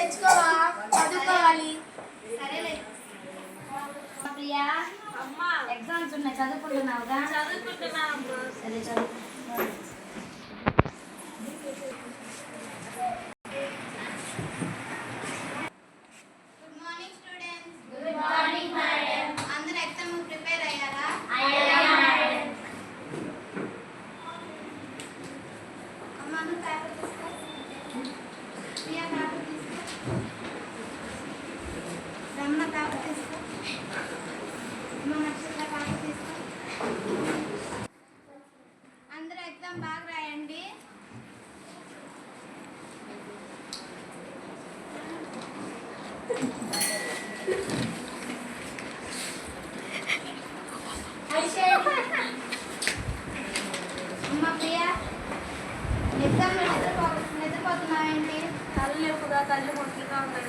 తెచ్చుకోవా, చదువుకోవాలి. సరేలే ప్రియా, అమ్మా ఎగ్జామ్స్ ఉన్నాయి, చదువుకుంటున్నావుగా? చదువుకుంటున్నాను. సరే చదువు. Good morning students. Good morning madam. అందరూ ఎగ్జామ్ ప్రిపేర్ అయ్యారా? అమ్మా నువ్వు పేపర్ తీసుకో. ప్రియా పేపర్ తీసుకో. రమణ పేపర్ తీసుకో. అమ్మ నక్షత్ర పేపర్ తీసుకో. అందరూ ఎగ్జామ్ బాగా రాయండి. అమ్మ ప్రియా, ఎగ్జామ్లో నిద్రపోతున్నావేంటి? కళ్ళు లేవు కదా, కళ్ళు మొట్లుగా ఉన్నాయి.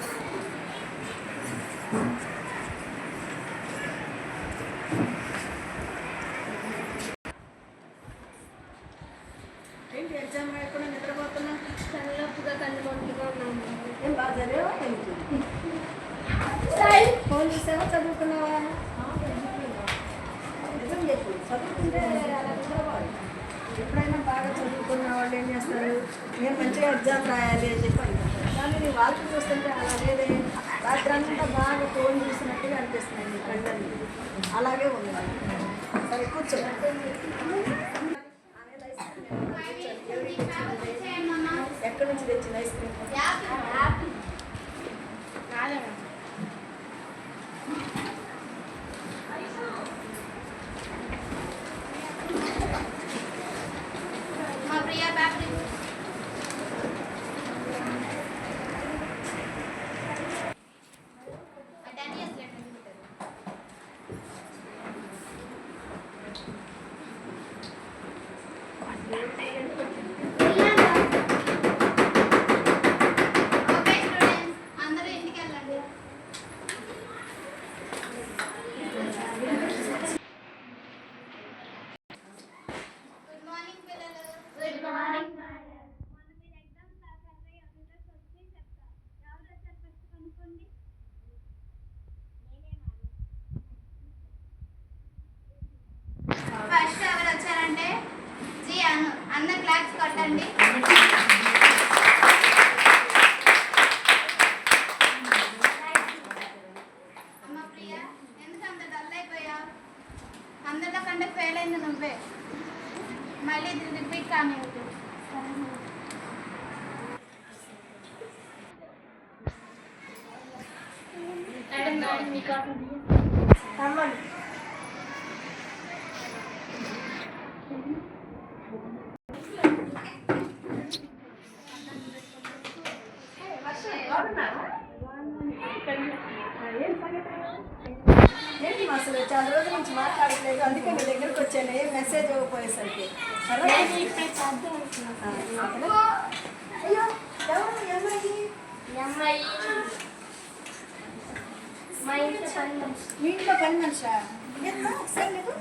ఏంటి ఎగ్జామ్ రాయకుండా నిద్రపోతున్నా? కళ్ళప్పుగా కళ్ళు మొట్లుగా ఉన్నాము. ఏం బాగా చదివావా ఏంటి? ఫోన్ చూసావా, చదువుకున్నావా? నిజం చెప్పు, చదువుకుంటే అలా నిద్రపోవాలి. ఎప్పుడైనా బాగా చదువుకున్న వాళ్ళు ఏం చేస్తారు, నేను మంచిగా ఎగ్జామ్ రాయాలి అని చెప్పి అనుకుంటారు. కానీ నీ వాళ్ళకి చూస్తుంటే అలా లేదే, రాత్రంతా బాగా ఫోన్ చూసినట్టుగా అనిపిస్తుంది నీ కళ్ళని. అలాగే ఉంది. సరే కూర్చో. ఎక్కడి నుంచి తెచ్చింది ఐస్ క్రీమ్? రాలేదా? మా ప్రియా పేపర్ ఇవ్వు. డాడీ అసలు ఎక్కడ ఉంటారు? ఓకే స్టూడెంట్స్, అందరూ ఇంటికి వెళ్ళండి. గుడ్ మార్నింగ్ పిల్లలు. Good morning madam. మొన్న మీరు ఎగ్జామ్స్ రాశారు, ఎవరితో వచ్చి చెప్తా. ఎవరు వచ్చారు ఫస్ట్ కనుక్కోండి. ఫస్ట్ ఎవరు వచ్చారంటే జీ అను. అందరు క్లాప్స్ కొట్టండి. అమ్మ ప్రియా, ఎందుకు అంత డల్ అయిపోయావు? అందరిలో కంటే ఫెయిల్ అయింది నువ్వే. మళ్ళీ ఇది రిపీట్ కానీ మేడం మీకు రమ్మని. ఏంటి అసలు చాలా రోజుల నుంచి మాట్లాడట్లేదు, అందుకే మీ దగ్గరకు వచ్చాను. ఏం మెసేజ్ ఇవ్వకపోయేసరికి. అయ్యో ఎవరు అమ్మాయి? అమ్మాయి మా ఇంట్లో పని మనిషి. మీ ఇంట్లో పని మనిషా? ఒకసారి లేదు.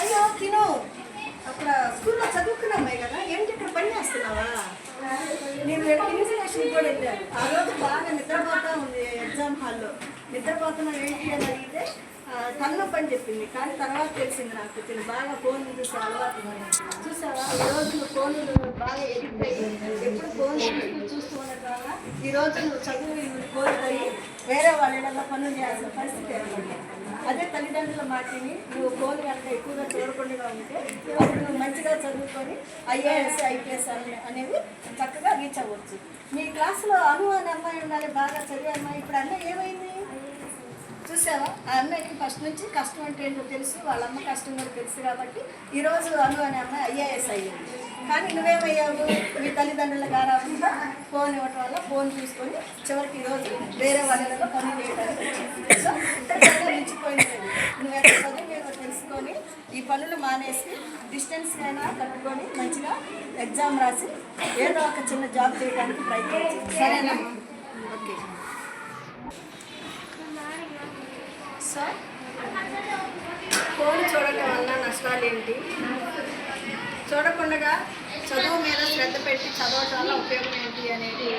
అయ్యో తిను, అక్కడ స్కూల్లో చదువుకున్న అమ్మాయి కదా, ఏంటి ఇక్కడ పని చేస్తున్నావా? నేను ఇన్విజిలేషన్ కూడా వెళ్ళాను. ఆ రోజు బాగా నిద్రపోతా ఉంది ఎగ్జామ్ హాల్లో. నిద్రపోతున్నా ఏంటి అని అడిగితే తన్ను పని చెప్పింది. కానీ తర్వాత తెలిసింది నాకు, తిను బాగా ఫోన్ చూసి అలవాటు ఉంది. చూసావా, ఈ రోజు నువ్వు ఫోన్లు బాగా ఎడిక్ట్ అయ్యి ఎప్పుడు ఫోన్ చూస్తూ ఉండటం వల్ల ఈరోజు నువ్వు చదువు కోల్పోయి వేరే వాళ్ళ ఇళ్ళల్లో పనులు చేయాల్సిన పరిస్థితి ఏర్పడింది. అదే తల్లిదండ్రుల మాటిని నువ్వు ఫోన్ కనుక ఎక్కువగా చూడకుండా ఉంటే అప్పుడు నువ్వు మంచిగా చదువుకొని ఐఏఎస్ ఐపీఎస్ అనేవి చక్కగా రీచ్ అవ్వచ్చు. మీ క్లాసులో అను అనే అమ్మాయి ఉండాలి, బాగా చదివే అమ్మాయి. ఇప్పుడు అన్నయ్య ఏమైంది చూసావా? ఆ అమ్మాయికి ఫస్ట్ నుంచి కష్టం అంటే ఏంటో తెలుసు, వాళ్ళ అమ్మ కష్టం కూడా తెలుసు. కాబట్టి ఈరోజు అను అనే అమ్మాయి ఐఏఎస్ అయ్యింది. కానీ నువ్వేమయ్యావు, మీ తల్లిదండ్రుల గారాబంగా ఫోన్ ఇవ్వటం వల్ల ఫోన్ చూసుకొని చివరికి ఈరోజు వేరే వాళ్ళలో పనులు చేయడానికి సో మించిపోయింది. నువ్వు ఎక్కడ చదువు తెలుసుకొని ఈ పనులు మానేసి డిస్టెన్స్ అయినా కట్టుకొని మంచిగా ఎగ్జామ్ రాసి ఏదో ఒక చిన్న జాబ్ చేయడానికి ప్రయత్నించు. సరేనా? ఓకే. సో ఫోన్ చూడటం వల్ల నష్టాలు ఏంటి? చూడకుండా చదువు మీద శ్రద్ధ శ్రద్ధ పెట్టి చదవటం వల్ల ఉపయోగం ఏంటి అనేది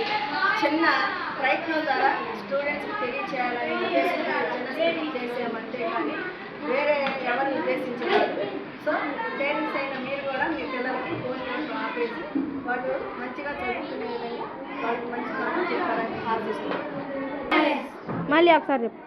చిన్న ప్రయత్నం ద్వారా స్టూడెంట్స్కి తెలియచేయాలని ఉద్దేశంగా చిన్న స్టెప్ చేసామంటే కానీ వేరే ఎవరిని ఉద్దేశించలేదు. సో పేరెంట్స్ అయిన మీరు కూడా మీ పిల్లలకి భోజనం ఆపేసి వాళ్ళు మంచిగా చదువుకునే విధంగా వాళ్ళకి మంచి పనులు చెప్పాలని ఆశిస్తున్నాను. మళ్ళీ ఒకసారి చెప్పు.